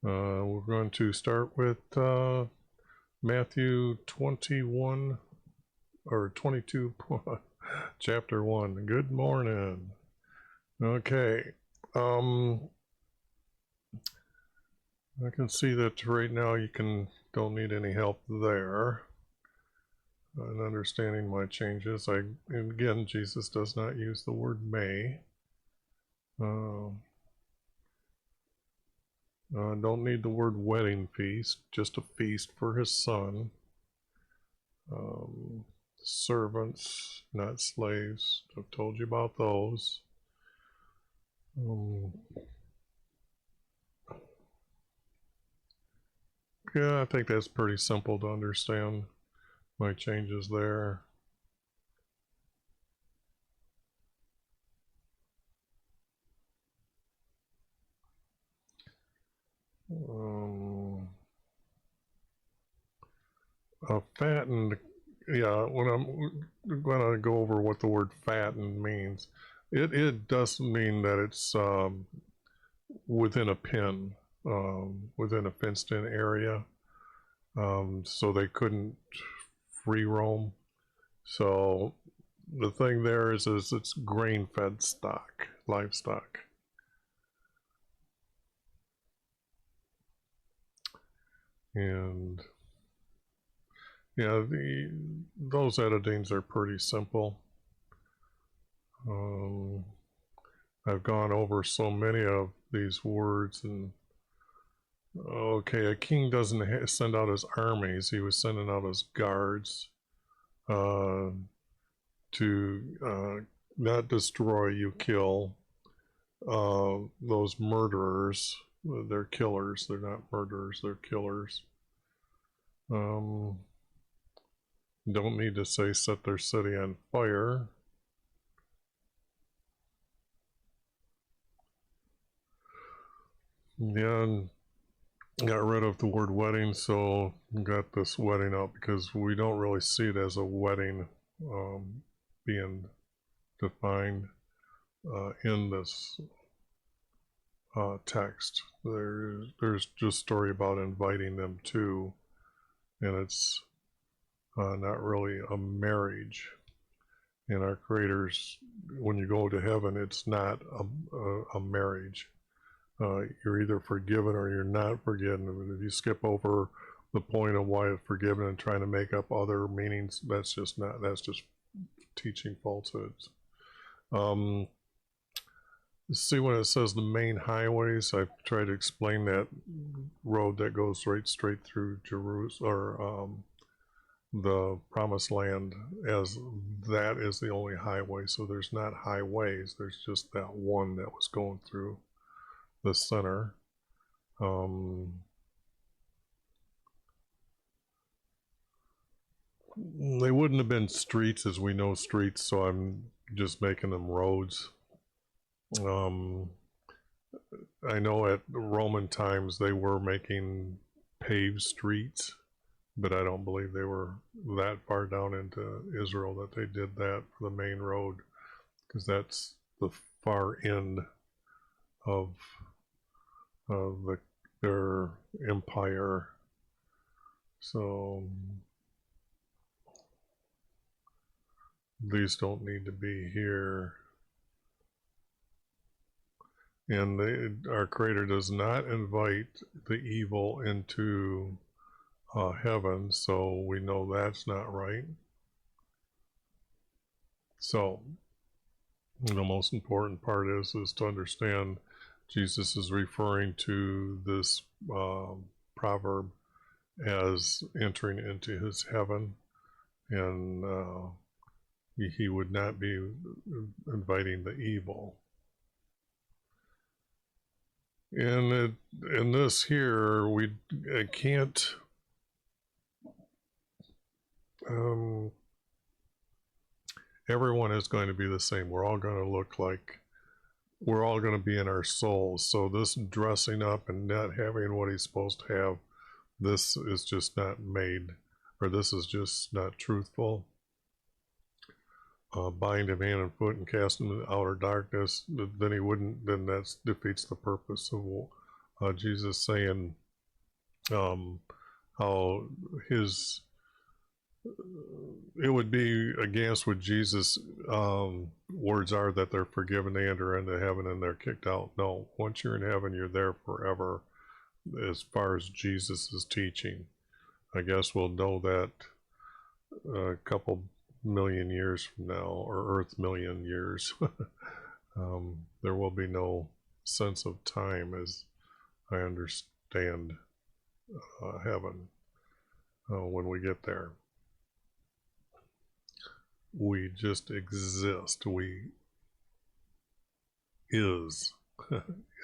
We're going to start with Matthew 21 or 22, chapter 1. Good morning. Okay. I can see that right now don't need any help there in understanding my changes. Again, Jesus does not use the word may. Don't need the word wedding feast, just a feast for his son. Servants, not slaves. I've told you about those. Yeah, I think that's pretty simple to understand my changes there. Fattened, yeah, when I'm going to go over what the word fattened means, it does mean that it's within a pen, within a fenced in area, so they couldn't free roam. So the thing there is it's grain fed stock, livestock. And yeah, those editings are pretty simple. I've gone over so many of these words, and okay, a king doesn't send out his armies, he was sending out his guards to not destroy, you kill those murderers. They're killers, they're not murderers, they're killers. Don't need to say set their city on fire. Yeah, and got rid of the word wedding, so got this wedding out because we don't really see it as a wedding being defined in this text. There's just story about inviting them to, and it's not really a marriage. And our Creator's, when you go to heaven, it's not a marriage. You're either forgiven or you're not forgiven. If you skip over the point of why it's forgiven and trying to make up other meanings, that's just teaching falsehoods. See, when it says the main highways, I've tried to explain that road that goes right straight through Jerusalem, or the promised land, as that is the only highway. So there's not highways, there's just that one that was going through the center. They wouldn't have been streets as we know streets, so I'm just making them roads. I know at Roman times they were making paved streets, but I don't believe they were that far down into Israel that they did that for the main road, because that's the far end of their empire. So these don't need to be here. And our Creator does not invite the evil into heaven, so we know that's not right. So the most important part is to understand Jesus is referring to this proverb as entering into his heaven, and he would not be inviting the evil. And in this here, I can't everyone is going to be the same. We're all going to look like, we're all going to be in our souls. So this dressing up and not having what he's supposed to have, this is just not made, or this is just not truthful. Bind him hand and foot and cast him into outer darkness, then he wouldn't, then that defeats the purpose Jesus saying how his it would be against what Jesus words are that they're forgiven, they enter into heaven, and they're kicked out. No, once you're in heaven, you're there forever. As far as Jesus is teaching, I guess we'll know that a couple million years from now, or Earth million years. There will be no sense of time, as I understand heaven when we get there. We just exist. We is.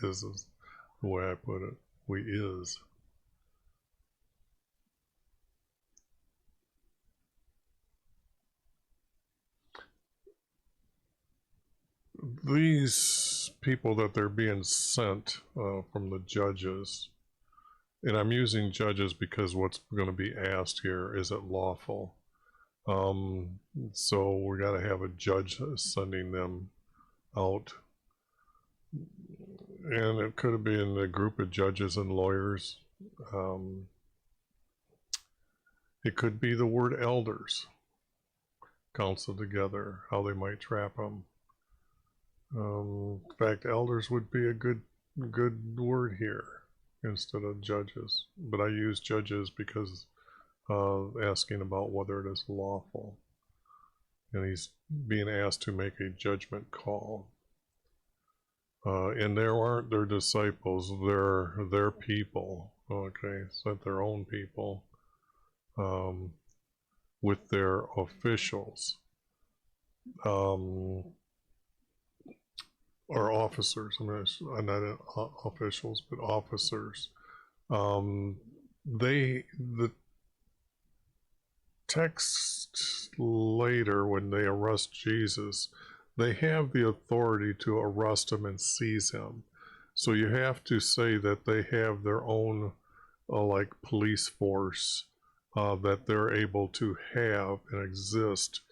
Is the way I put it. We is. These people that they're being sent from the judges, and I'm using judges because what's going to be asked here, is it lawful? So we got to have a judge sending them out, and it could have been a group of judges and lawyers. It could be the word elders counseled together, how they might trap them. In fact, elders would be a good word here instead of judges, but I use judges because asking about whether it is lawful, and he's being asked to make a judgment call. And there aren't their disciples, they're their people, okay, sent their own people with their officials. Or officers, I mean, not officials, but officers. The text later, when they arrest Jesus, they have the authority to arrest him and seize him. So you have to say that they have their own like police force that they're able to have and exist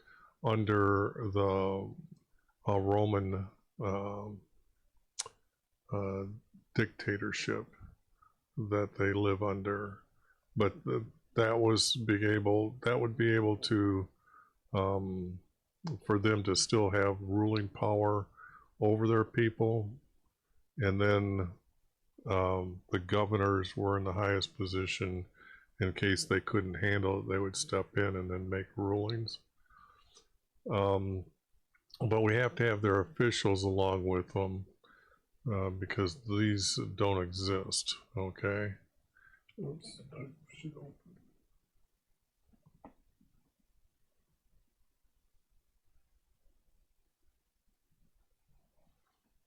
under the Roman dictatorship that they live under. But that would be able to for them to still have ruling power over their people. And then the governors were in the highest position. In case they couldn't handle it, they would step in and then make rulings. But we have to have their officials along with them because these don't exist, okay? Oops, I should open.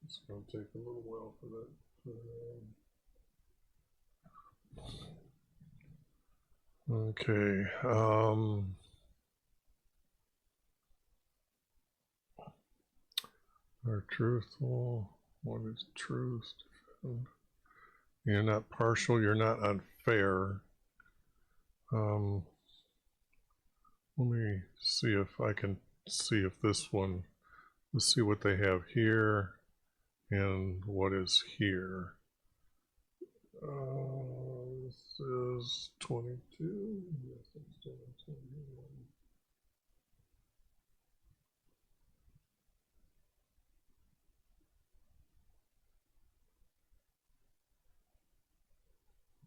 It's going to take a little while for that. Okay. Are truthful? What is truth? You're not partial. You're not unfair. Let me see if I can see if this one. Let's see what they have here and what is here. This is 22. Yes, I'm still in 21.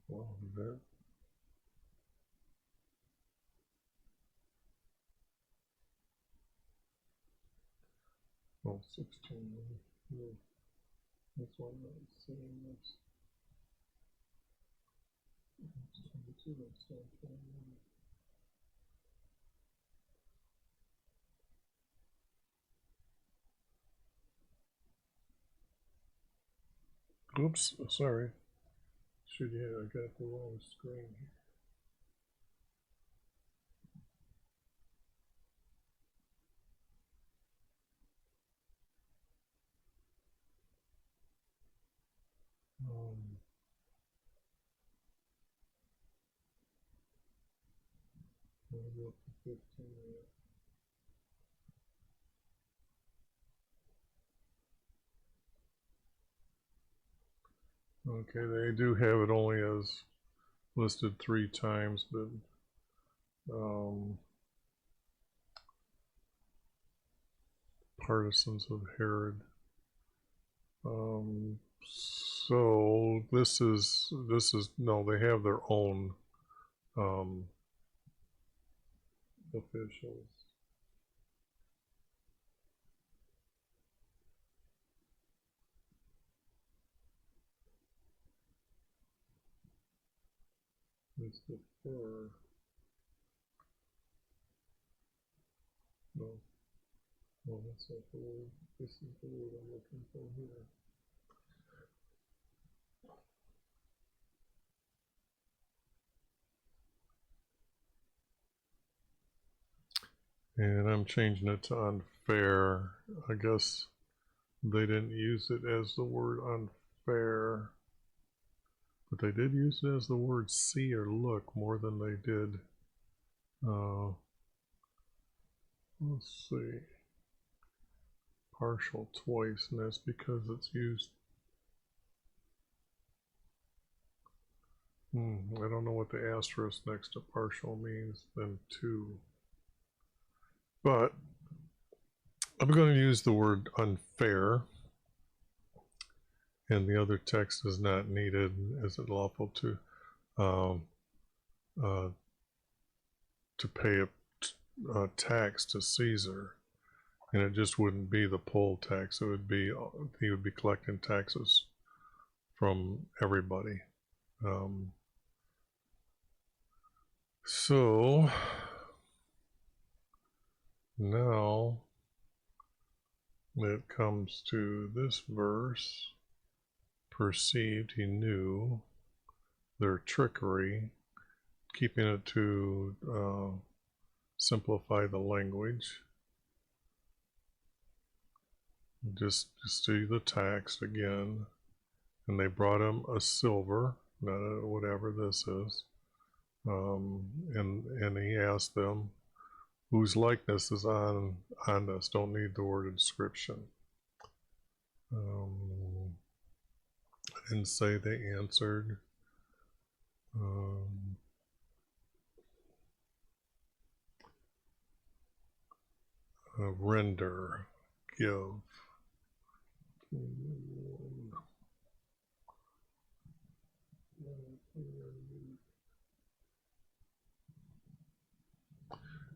Well, that. Oh, 16. No. That's why I'm not seeing this. 22, that's not 21. Oops, sorry. Should yeah, I got the wrong screen here. Go up to 15 yet. Okay, they do have it only as listed 3 times, but partisans of Herod. So this is no, they have their own officials. It's the fur. No, no, that's not the word. This is the word I'm looking for here. And I'm changing it to unfair. I guess they didn't use it as the word unfair, but they did use it as the word see or look more than they did. Let's see. Partial twice, and that's because it's used. I don't know what the asterisk next to partial means, then two. But I'm going to use the word unfair, and the other text is not needed. Is it lawful to pay a tax to Caesar? And it just wouldn't be the poll tax. It would be, he would be collecting taxes from everybody. So now it comes to this verse. Perceived, he knew their trickery, keeping it to simplify the language. Just do the tax again. And they brought him a silver, not a whatever this is. And he asked them, whose likeness is on this? Don't need the word inscription. I didn't say they answered. Render, give.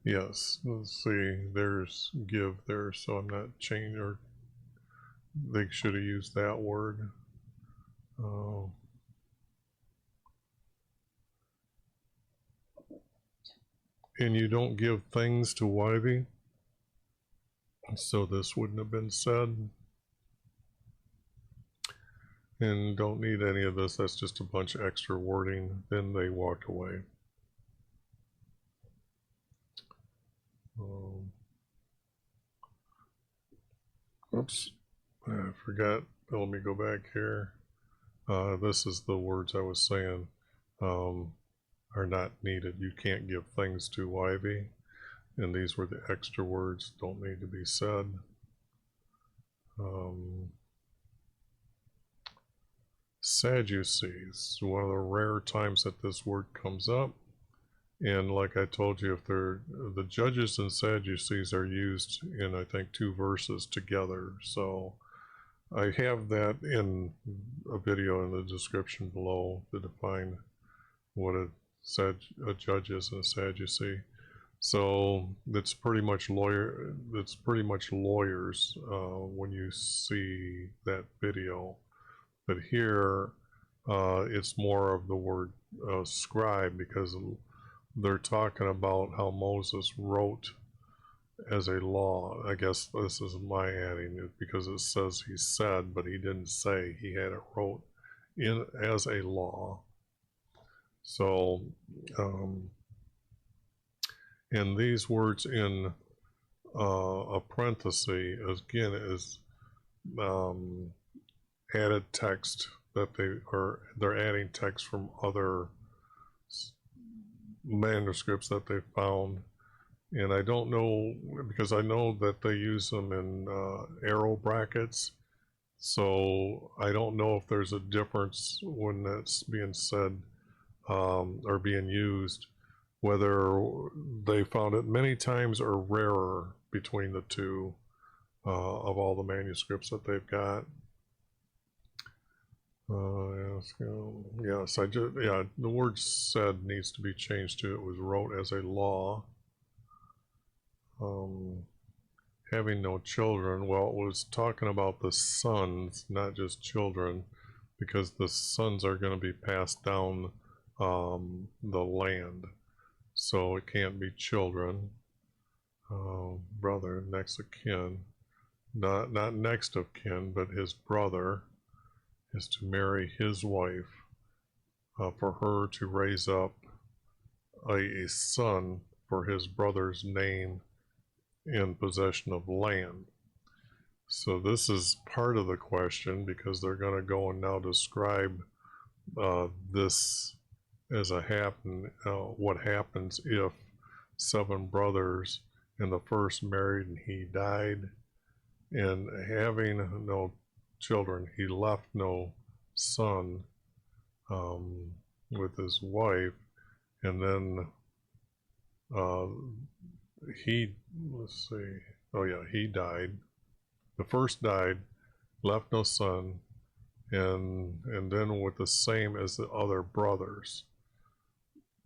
Yes, let's see, there's give there, so I'm not changing, or they should have used that word. And you don't give things to Wyvie, so this wouldn't have been said. And don't need any of this, that's just a bunch of extra wording. Then they walked away. Oops, I forgot. Let me go back here. This is the words I was saying are not needed. You can't give things to Wyvie, and these were the extra words, don't need to be said. Sadducees, one of the rare times that this word comes up. And like I told you, if they're the judges and Sadducees are used in, I think, 2 verses together. So I have that in a video in the description below to define what a judge is and a Sadducee. So it's pretty much lawyers when you see that video. But here it's more of the word scribe, because they're talking about how Moses wrote as a law. I guess this is my adding it, because it says he said, but he didn't say. He had it wrote in as a law. So, and these words in a parenthesis, again, is added text that they're adding text from other manuscripts that they found. And I don't know, because I know that they use them in arrow brackets. So I don't know if there's a difference when that's being said or being used, whether they found it many times or rarer between the two of all the manuscripts that they've got. Yes, the word said needs to be changed to it was wrote as a law. Having no children, well, it was talking about the sons, not just children, because the sons are going to be passed down the land. So it can't be children. Brother, next of kin. Not next of kin, but his brother is to marry his wife for her to raise up a son for his brother's name in possession of land. So this is part of the question, because they're going to go and now describe this as a what happens if 7 brothers and the first married and he died, and having no children, he left no son with his wife, and then let's see, he died. The first died, left no son, and then with the same as the other brothers,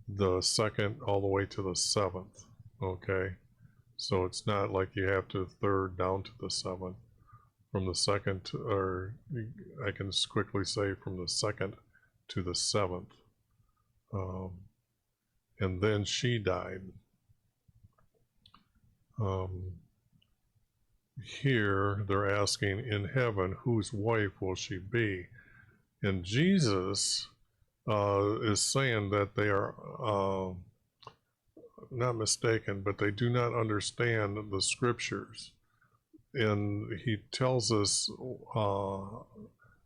the second all the way to the 7th. Okay, so it's not like you have to third down to the 7th. From the 2nd to, or I can quickly say from the 2nd to the 7th. And then she died. Here they're asking, in heaven, whose wife will she be? And Jesus is saying that they are not mistaken, but they do not understand the scriptures. And he tells us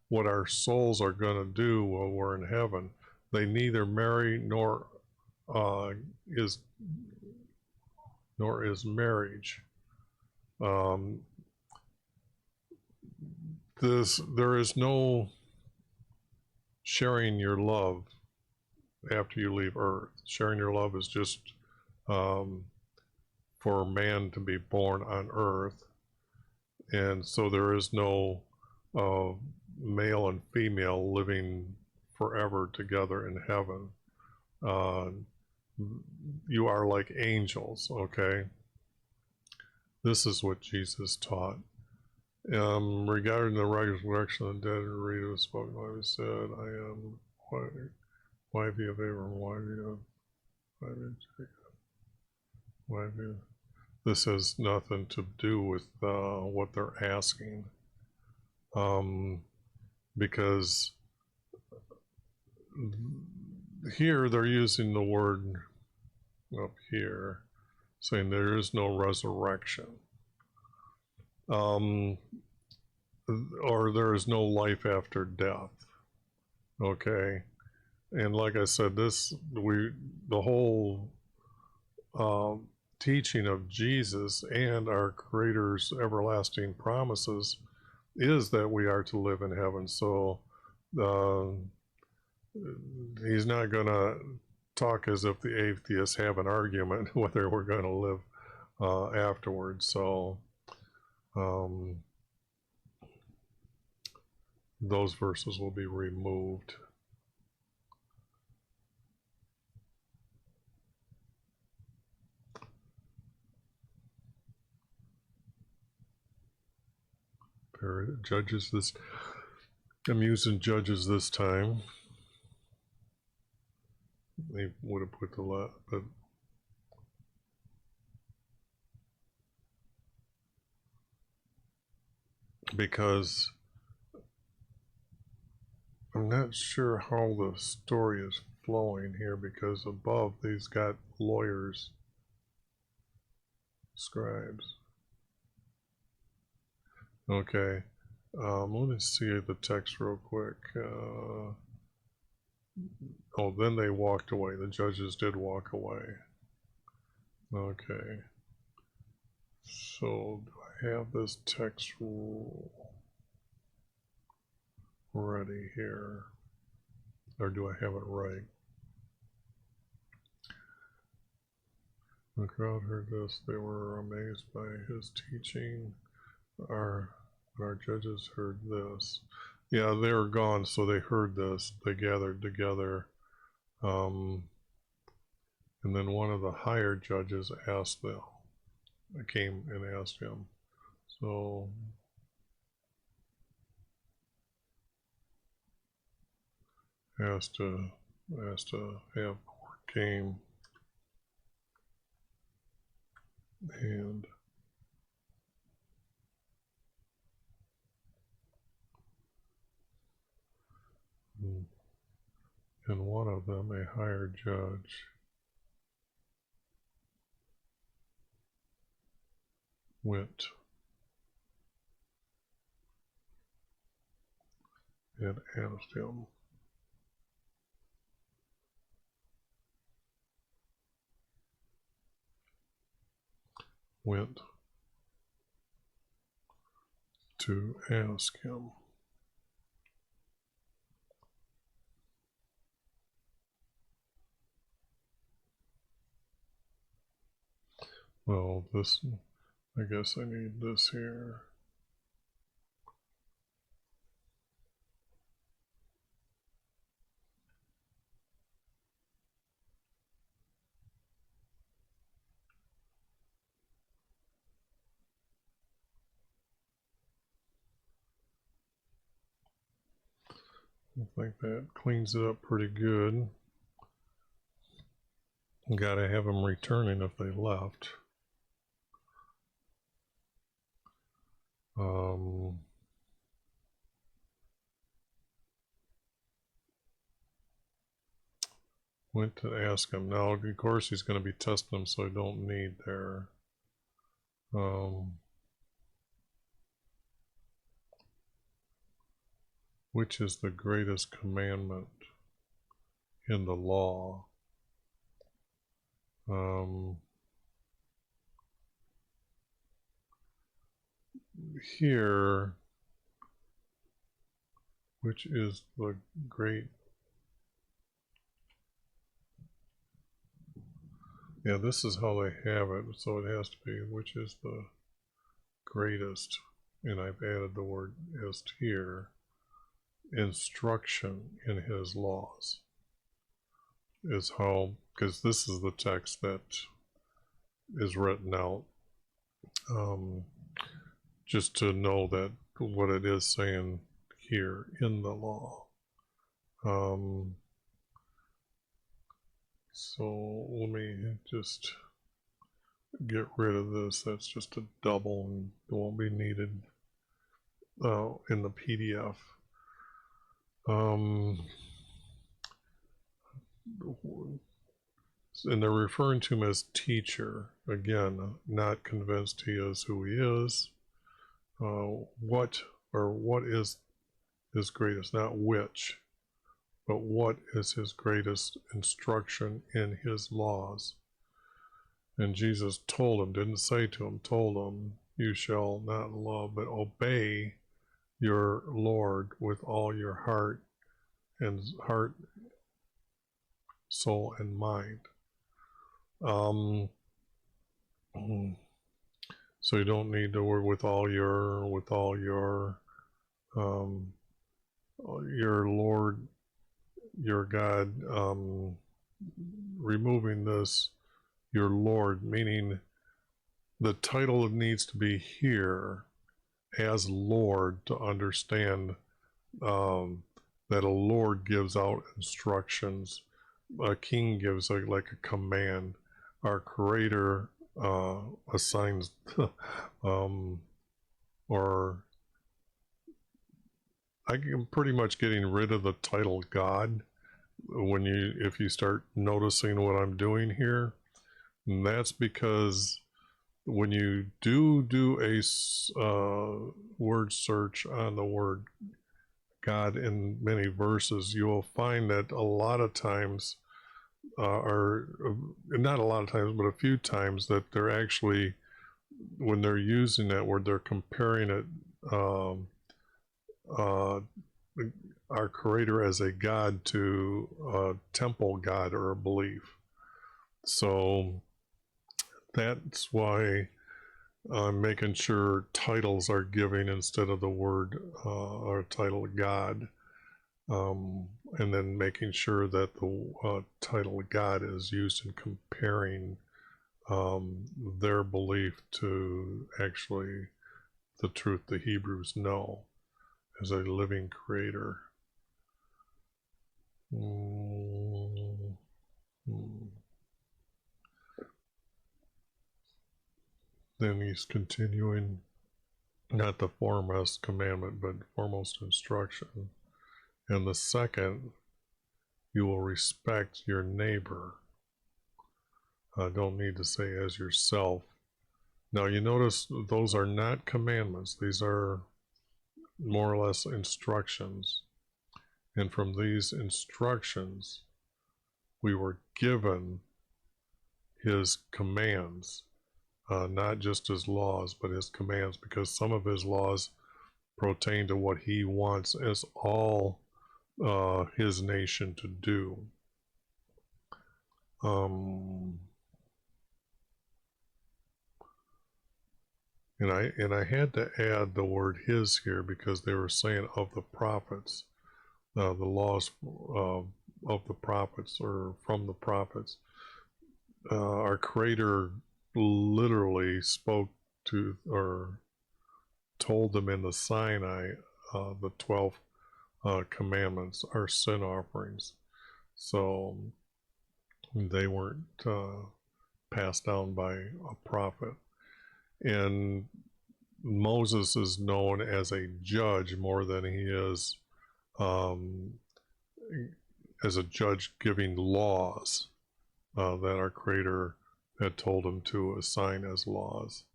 what our souls are going to do while we're in heaven. They neither marry nor is marriage. There is no sharing your love after you leave Earth. Sharing your love is just for man to be born on Earth, and so there is no male and female living forever together in heaven. You are like angels, okay? This is what Jesus taught. Regarding the resurrection of the dead, read was spoken, like we said, I am YHVH of Abraham, YHVH. This has nothing to do with what they're asking, because here they're using the word up here, saying there is no resurrection, or there is no life after death. Okay, and like I said, the whole teaching of Jesus and our Creator's everlasting promises is that we are to live in heaven. So he's not going to talk as if the atheists have an argument whether we're going to live afterwards. So those verses will be removed. Judges this, I'm using Judges this time. They would have put the last, but because I'm not sure how the story is flowing here, because above these got lawyers, scribes. Okay, let me see the text real quick. Oh, then they walked away. The judges did walk away. Okay. So do I have this text rule? ready here. Or do I have it right? The crowd heard this. They were amazed by his teaching. Our judges heard this. Yeah, they were gone, so they heard this. They gathered together. And then one of the higher judges asked them, came and asked him. So asked to have court came and one of them, a higher judge, went and asked him, went to ask him. Well, this, I guess I need this here. I think that cleans it up pretty good. Got to have them returning if they left. Went to ask him. Now, of course, he's going to be testing them, so I don't need their which is the greatest commandment in the law? Here, which is the great, yeah, this is how they have it, so it has to be, which is the greatest, and I've added the word ist here, instruction in his laws, is how, because this is the text that is written out, just to know that what it is saying here in the law. So let me just get rid of this. That's just a double and it won't be needed in the PDF. And they're referring to him as teacher. Again, not convinced he is who he is. What is his greatest, not which, but what is his greatest instruction in his laws? And Jesus told him, didn't say to him, told him, you shall not love, but obey your Lord with all your heart, soul, and mind. So you don't need to work with all your Lord, your God, removing this, your Lord, meaning the title needs to be here as Lord to understand that a Lord gives out instructions, a king gives like a command, our Creator assigns or I'm pretty much getting rid of the title God if you start noticing what I'm doing here. And that's because when you do a word search on the word God in many verses, you will find that a lot of times or not a lot of times, but a few times, that they're actually, when they're using that word, they're comparing it our Creator as a God to a temple God or a belief. So that's why I'm making sure titles are giving instead of the word or title God. And then making sure that the title God is used in comparing their belief to actually the truth the Hebrews know as a living creator. Then he's continuing, not the foremost commandment, but foremost instruction. And the second, you will respect your neighbor. Don't need to say as yourself. Now you notice those are not commandments. These are more or less instructions. And from these instructions, we were given his commands, not just his laws, but his commands, because some of his laws pertain to what he wants as all his nation to do. And I had to add the word his here because they were saying of the prophets, the laws of the prophets or from the prophets. Our Creator literally spoke to or told them in the Sinai the 12 commandments are sin offerings. So they weren't passed down by a prophet. And Moses is known as a judge more than he is as a judge giving laws that our Creator had told him to assign as laws.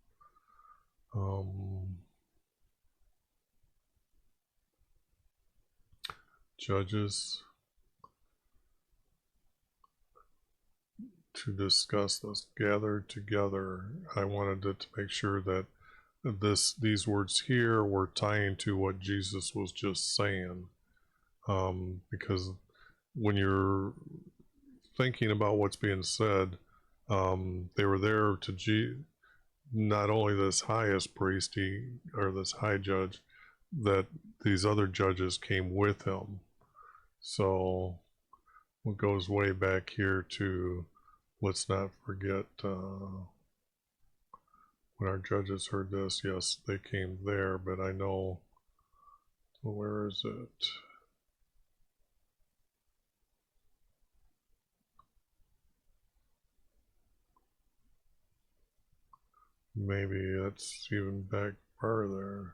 Judges to discuss this gathered together. I wanted to make sure that these words here were tying to what Jesus was just saying, because when you're thinking about what's being said, they were there to not only this highest priest or this high judge, that these other judges came with him. So it goes way back here to, let's not forget, when our judges heard this, yes, they came there, but I know, where is it? Maybe it's even back farther.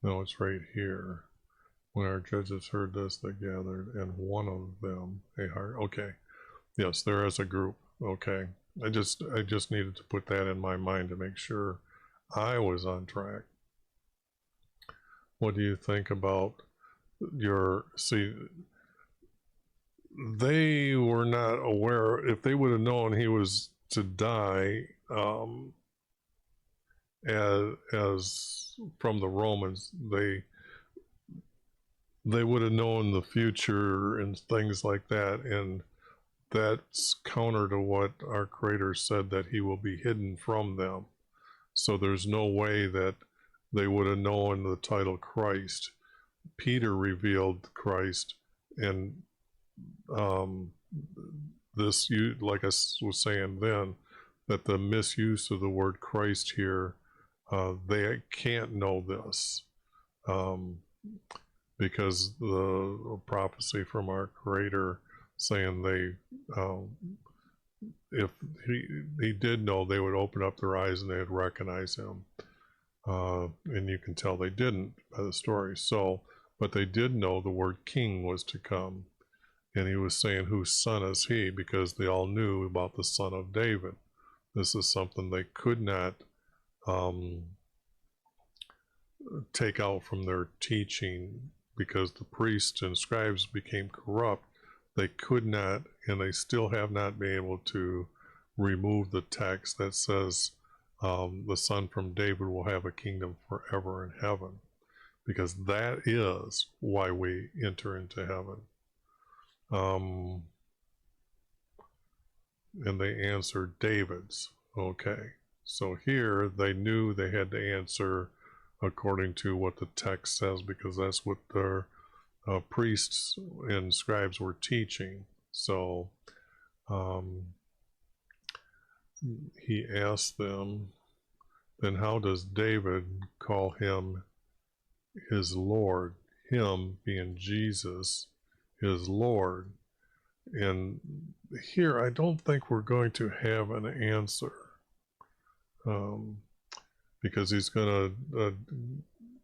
No, it's right here. When our judges heard this, they gathered, and one of them, a heart. Okay, yes, they're as a group. Okay, I just needed to put that in my mind to make sure I was on track. What do you think about they were not aware. If they would have known he was to die, as from the Romans, they would have known the future and things like that, and that's counter to what our Creator said, that he will be hidden from them. So there's no way that they would have known the title Christ. Peter revealed Christ, and this, like I was saying then, that the misuse of the word Christ here, they can't know this, because the prophecy from our Creator saying if he did know, they would open up their eyes and they'd recognize him. And you can tell they didn't by the story. So, but they did know the word king was to come. And he was saying, whose son is he? Because they all knew about the son of David. This is something they could not take out from their teaching, because the priests and scribes became corrupt. They could not, and they still have not been able to remove the text that says the son from David will have a kingdom forever in heaven, because that is why we enter into heaven. And they answered David's. Okay, so here they knew they had to answer according to what the text says, because that's what their priests and scribes were teaching. So he asked them, then how does David call him his Lord? Him being Jesus, his Lord. And here I don't think we're going to have an answer, because he's going to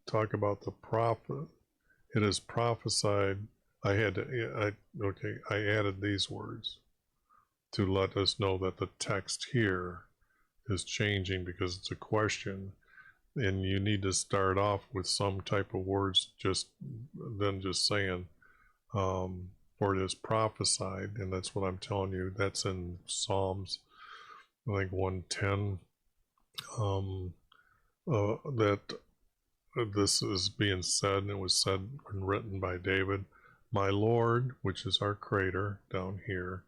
talk about the prophet. It is prophesied. I added these words to let us know that the text here is changing, because it's a question, and you need to start off with some type of words just saying for it is prophesied, and that's what I'm telling you. That's in Psalms, I think 110, that this is being said, and it was said and written by David, my Lord, which is our Creator down here.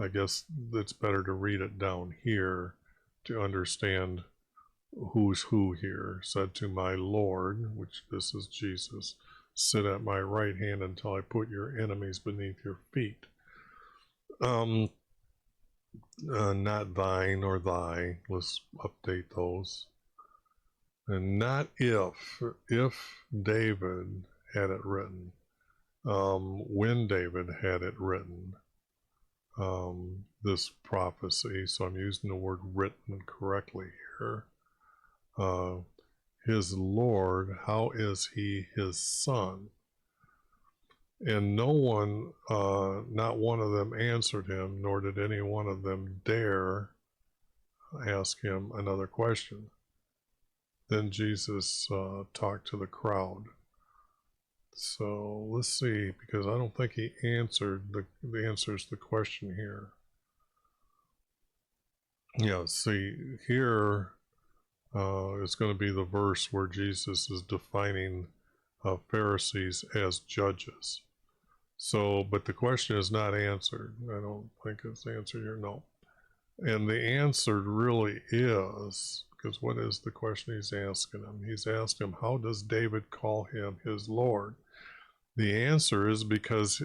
I guess it's better to read it down here to understand who's who here. Said to my Lord, which this is Jesus, sit at my right hand until I put your enemies beneath your feet. Not thine or thy. Let's update those. And not if David had it written. When David had it written, this prophecy. So I'm using the word written correctly here. His Lord, how is he his son? And no one, not one of them answered him, nor did any one of them dare ask him another question. Then Jesus talked to the crowd. So let's see, because I don't think he answered the answers the question here. Yeah, see, here is going to be the verse where Jesus is defining Pharisees as judges. So, but the question is not answered. I don't think it's answered here, no. And the answer really is, because what is the question he's asking him? He's asked him, how does David call him his Lord? The answer is because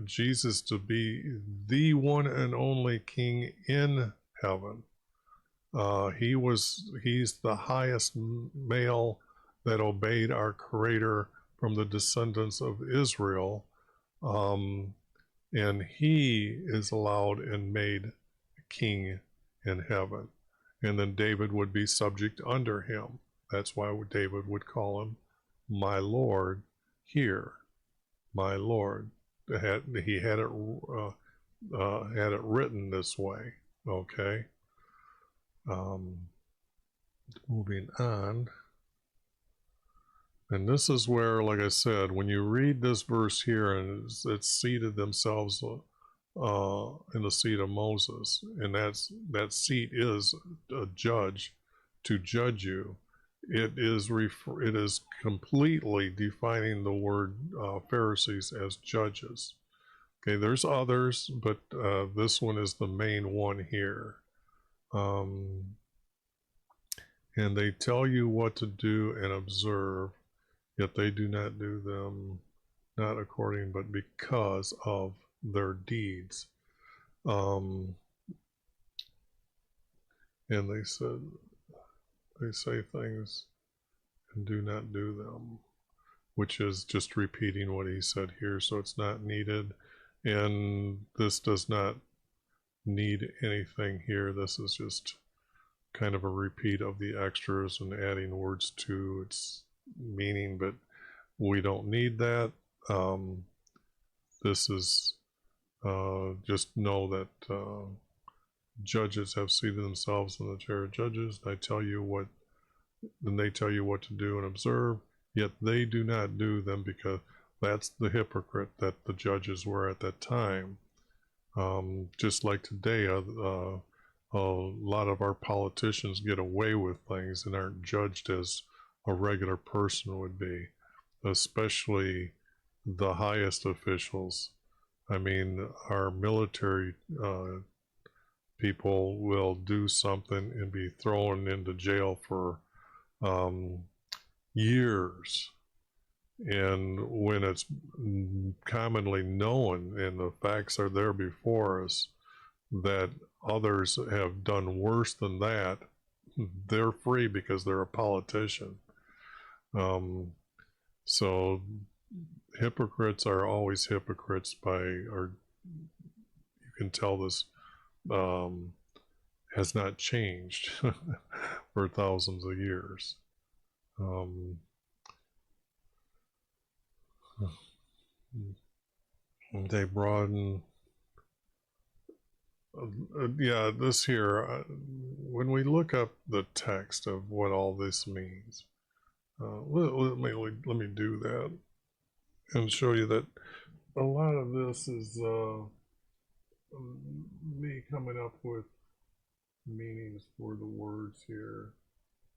Jesus to be the one and only King in heaven. He's the highest male that obeyed our Creator from the descendants of Israel. And he is allowed and made king in heaven. And then David would be subject under him. That's why David would call him my Lord here. My Lord. He had it written this way. Okay. Moving on. And this is where, like I said, when you read this verse here, and it's seated themselves in the seat of Moses, and that seat is a judge to judge you. It is completely defining the word Pharisees as judges. Okay, there's others, but this one is the main one here. And they tell you what to do and observe, yet they do not do them, not according, but because of their deeds. And they say things and do not do them, which is just repeating what he said here, so it's not needed. And this does not need anything here. This is just kind of a repeat of the extras and adding words to its meaning, but we don't need that. This is just know that judges have seated themselves in the chair of judges. Then they tell you what to do and observe, yet they do not do them, because that's the hypocrite that the judges were at that time. Just like today, a a lot of our politicians get away with things and aren't judged as a regular person would be, especially the highest officials. I mean, our military people will do something and be thrown into jail for um, years. And when it's commonly known and the facts are there before us that others have done worse than that, they're free because they're a politician. So hypocrites are always hypocrites or you can tell this has not changed for thousands of years. They broaden. Yeah, this here, when we look up the text of what all this means, let me do that and show you that a lot of this is me coming up with meanings for the words here.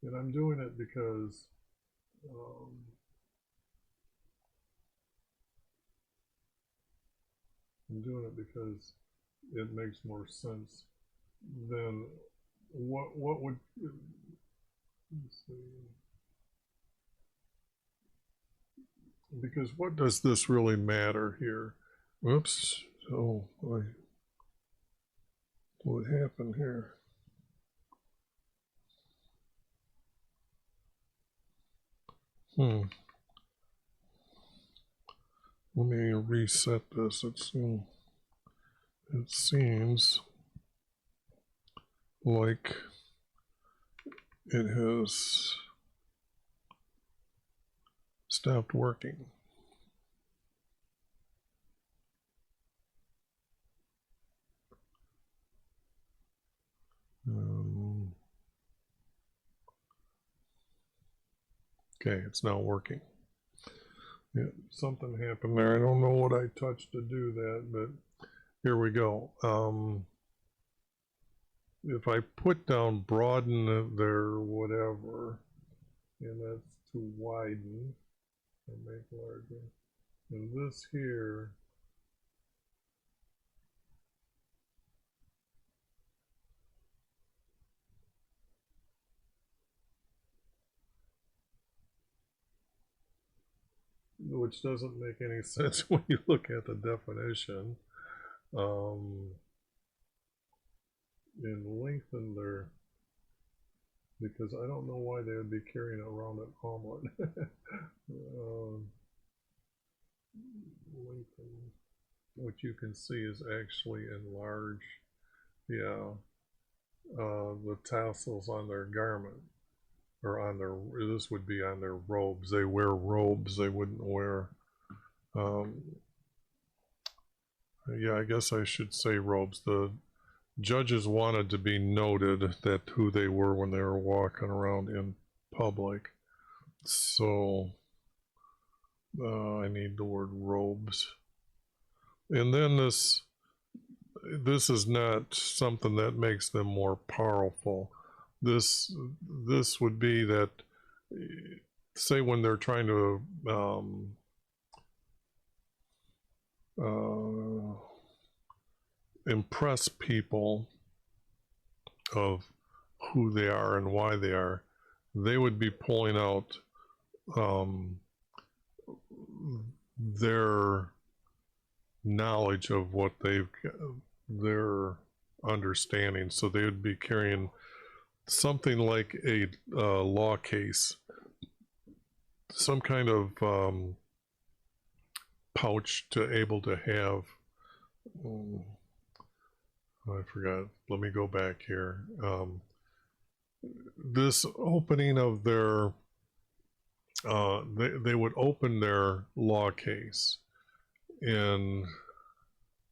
And I'm doing it because it makes more sense than what would, let's see, because what does this really matter here? Whoops. So what happened here? Let me reset this. It seems like it has stopped working. Okay, it's now working. Yeah, something happened there. I don't know what I touched to do that, but here we go. If I put down broaden there, whatever, and that's to widen and make larger. And this here, which doesn't make any sense when you look at the definition. And lengthen their, because I don't know why they would be carrying around an omelet. Lengthen, what you can see is actually enlarge, yeah, the tassels on their garment, or on their, this would be on their robes. They wear robes, they wouldn't wear, yeah, I guess I should say robes. The judges wanted to be noted that who they were when they were walking around in public. So I need the word robes. And then this is not something that makes them more powerful. This would be that, say when they're trying to impress people of who they are and why they are, they would be pulling out their knowledge of what their understanding. So they would be carrying something like a law case, some kind of pouch to able to have, I forgot, let me go back here. This opening of their, they would open their law case and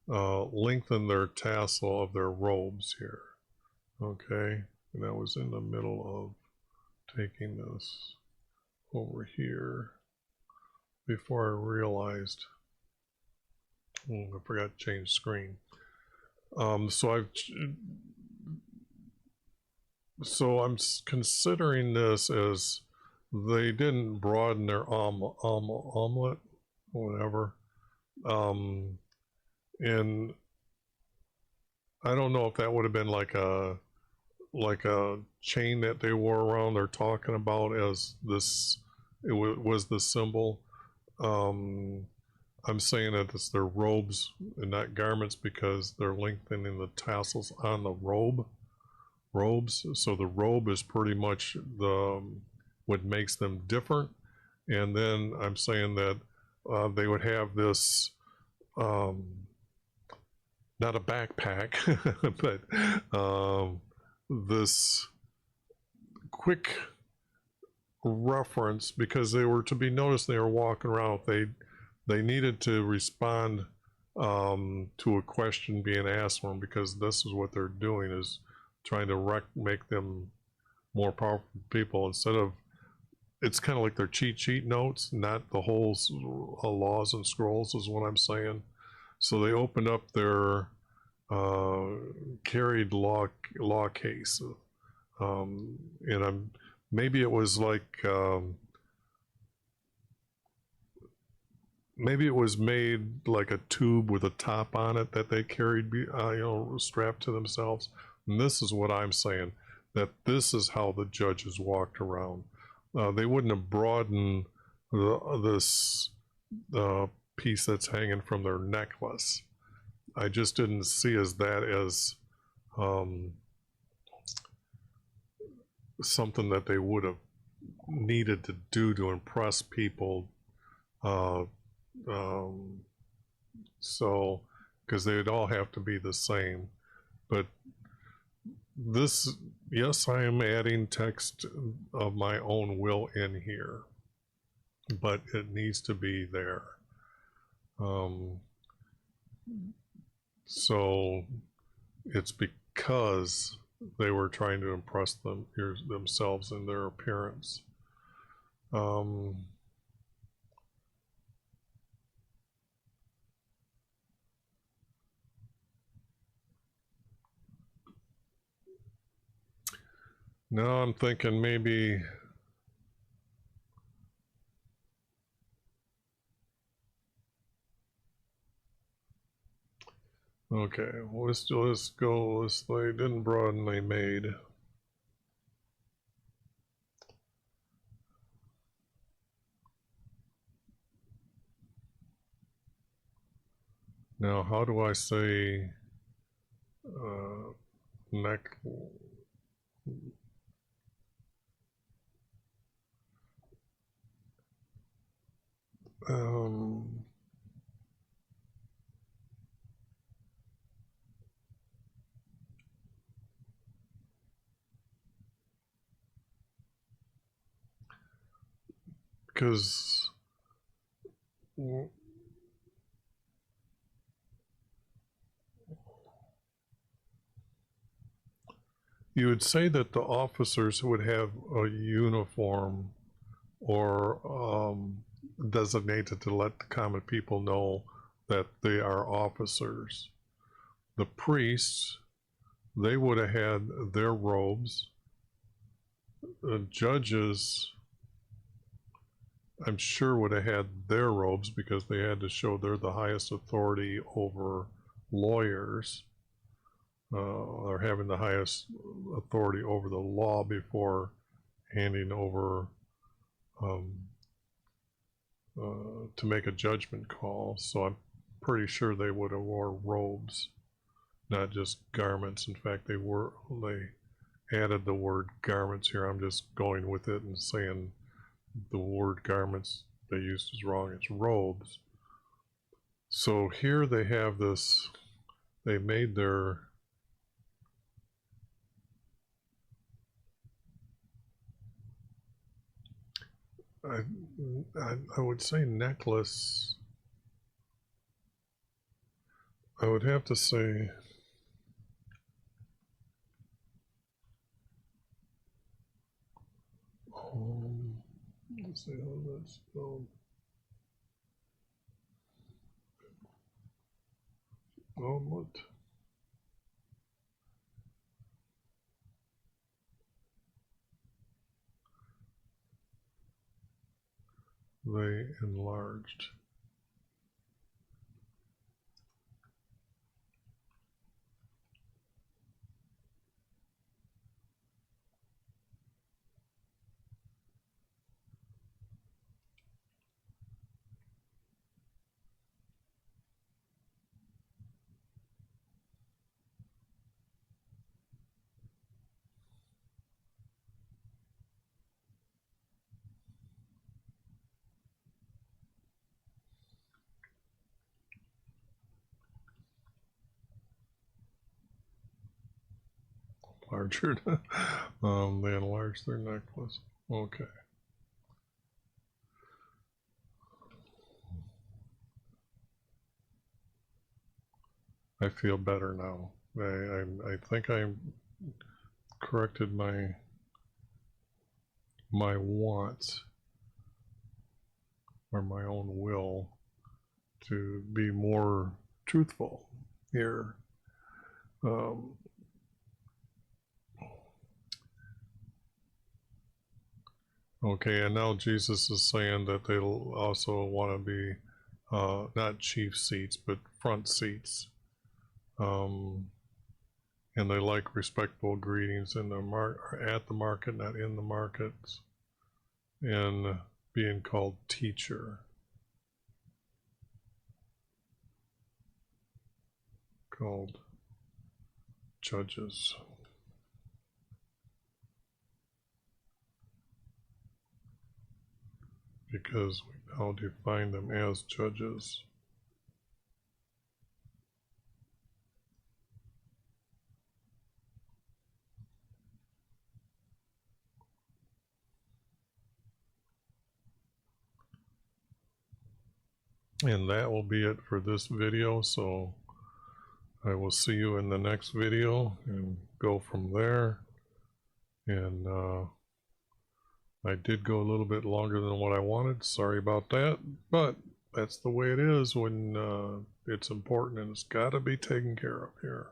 lengthen their tassel of their robes here. Okay, and I was in the middle of taking this over here before I realized, I forgot to change screen. So So I'm considering this as they didn't broaden their omelet, whatever. Um, and I don't know if that would have been like a chain that they wore around. They're talking about as this. It was the symbol. Um, I'm saying that it's their robes and not garments because they're lengthening the tassels on the robes. So the robe is pretty much what makes them different. And then I'm saying that they would have this um, not a backpack, but this quick reference because they were to be noticed. They were walking around. They needed to respond to a question being asked for them because this is what they're doing is trying to make them more powerful people instead of it's kind of like their cheat sheet notes, not the whole laws and scrolls is what I'm saying. So they opened up their uh, carried law case, and I'm maybe it was like maybe it was made like a tube with a top on it that they carried, strapped to themselves. And this is what I'm saying, that this is how the judges walked around. They wouldn't have broadened this piece that's hanging from their necklace. I just didn't see as that as um, something that they would have needed to do to impress people. Uh, um, so, because they'd all have to be the same. But this, yes, I am adding text of my own will in here, but it needs to be there. Um, so it's because they were trying to impress themselves in their appearance. Um, now I'm thinking maybe okay, let's go. They didn't broaden, they made. Now, how do I say neck? Um, because you would say that the officers would have a uniform or designated to let the common people know that they are officers. The priests, they would have had their robes. The judges, I'm sure, would have had their robes because they had to show they're the highest authority over lawyers, or having the highest authority over the law before handing over um, to make a judgment call. So I'm pretty sure they would have wore robes, not just garments. In fact, they added the word garments here. I'm just going with it and saying the word garments they used is wrong. It's robes. So here they have this, they made their I, I would say necklace. I would have to say let's see how that's spelled. Omelet. they enlarged. Larger. They enlarged their necklace. Okay. I feel better now. I think I corrected my wants, or my own will, to be more truthful here. Okay, and now Jesus is saying that they'll also want to be not chief seats, but front seats. And they like respectful greetings in the at the market, not in the markets, and being called teacher, called judges. Because we now define them as judges. And that will be it for this video, so I will see you in the next video and go from there. And I did go a little bit longer than what I wanted. Sorry about that, but that's the way it is when it's important and it's got to be taken care of here.